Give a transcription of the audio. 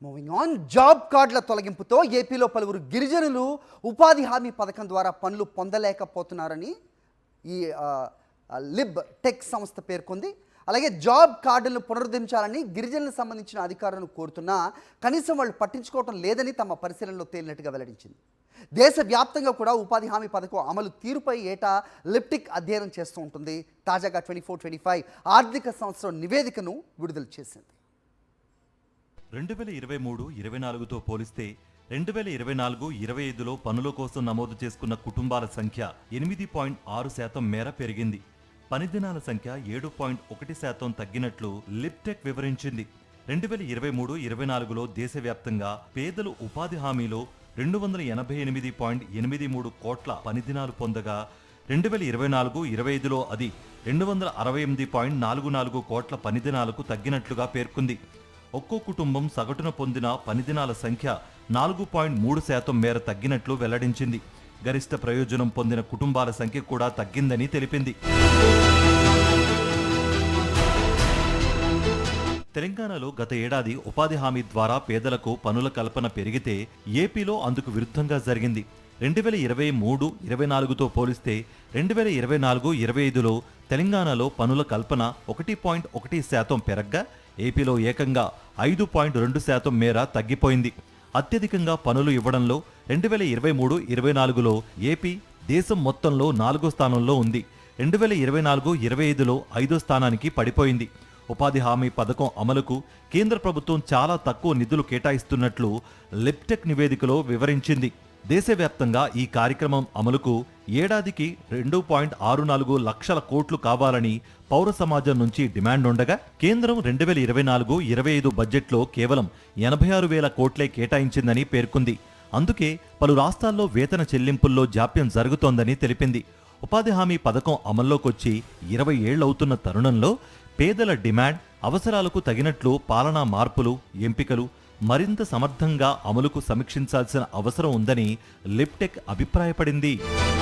Moving on, job కార్డుల తొలగింపుతో ఏపీలో పలువురు గిరిజనులు ఉపాధి హామీ పథకం ద్వారా పనులు పొందలేకపోతున్నారని ఈ లిబ్ టెక్ సంస్థ పేర్కొంది. అలాగే జాబ్ కార్డులను పునరుద్ధరించాలని గిరిజనులకు సంబంధించిన అధికారులను కోరుతున్నా కనీసం వాళ్ళు పట్టించుకోవటం లేదని తమ పరిశీలనలో తేలినట్టుగా వెల్లడించింది. దేశవ్యాప్తంగా కూడా ఉపాధి హామీ పథకం అమలు తీరుపై ఏటా లిప్టిక్ అధ్యయనం చేస్తూ ఉంటుంది. తాజాగా 24-25 ఆర్థిక సంవత్సరం నివేదికను విడుదల చేసింది. 2023-24తో పోలిస్తే 2024-25లో పనుల కోసం నమోదు చేసుకున్న కుటుంబాల సంఖ్య 8.6% మేర పెరిగింది. పని దినాల సంఖ్య 7.1% తగ్గినట్లు లిప్టెక్ వివరించింది. 2023-24లో దేశవ్యాప్తంగా పేదలు ఉపాధి హామీలో 288.83 కోట్ల పని దినాలు పొందగా 2024-25లో అది 268.44 కోట్ల పని దినాలకు తగ్గినట్లుగా పేర్కొంది. ఒక్కో కుటుంబం సగటున పొందిన పనిదినాల సంఖ్య 4.3% మేర తగ్గినట్లు వెల్లడించింది. గరిష్ట ప్రయోజనం పొందిన కుటుంబాల సంఖ్య కూడా తగ్గిందని తెలిపింది. తెలంగాణలో గత ఏడాది ఉపాధి హామీ ద్వారా పేదలకు పనుల కల్పన పెరిగితే ఏపీలో అందుకు విరుద్ధంగా జరిగింది. 2023-24తో పోలిస్తే 2024-25లో తెలంగాణలో పనుల కల్పన 1.1% పెరగ్గా ఏపీలో ఏకంగా 5.2% మేర తగ్గిపోయింది. అత్యధికంగా పనులు ఇవ్వడంలో 2023-24లో ఏపీ దేశం మొత్తంలో 4వ స్థానంలో ఉంది. 2024-25లో 5వ స్థానానికి పడిపోయింది. ఉపాధి హామీ పథకం అమలుకు కేంద్ర ప్రభుత్వం చాలా తక్కువ నిధులు కేటాయిస్తున్నట్లు లిప్టెక్ నివేదికలో వివరించింది. దేశవ్యాప్తంగా ఈ కార్యక్రమం అమలుకు ఏడాదికి 2.64 లక్షల కోట్లు కావాలని పౌర సమాజం నుంచి డిమాండ్ ఉండగా కేంద్రం 2024-25 బడ్జెట్లో కేవలం 86,000 కోట్లే కేటాయించిందని పేర్కొంది. అందుకే పలు రాష్ట్రాల్లో వేతన చెల్లింపుల్లో జాప్యం జరుగుతోందని తెలిపింది. ఉపాధి హామీ పథకం అమల్లోకొచ్చి 20 ఏళ్లవుతున్న తరుణంలో పేదల డిమాండ్, అవసరాలకు తగినట్లు పాలనా మార్పులు, ఎంపికలు మరింత సమర్థంగా అమలుకు సమీక్షించాల్సిన అవసరం ఉందని లిప్టెక్ అభిప్రాయపడింది.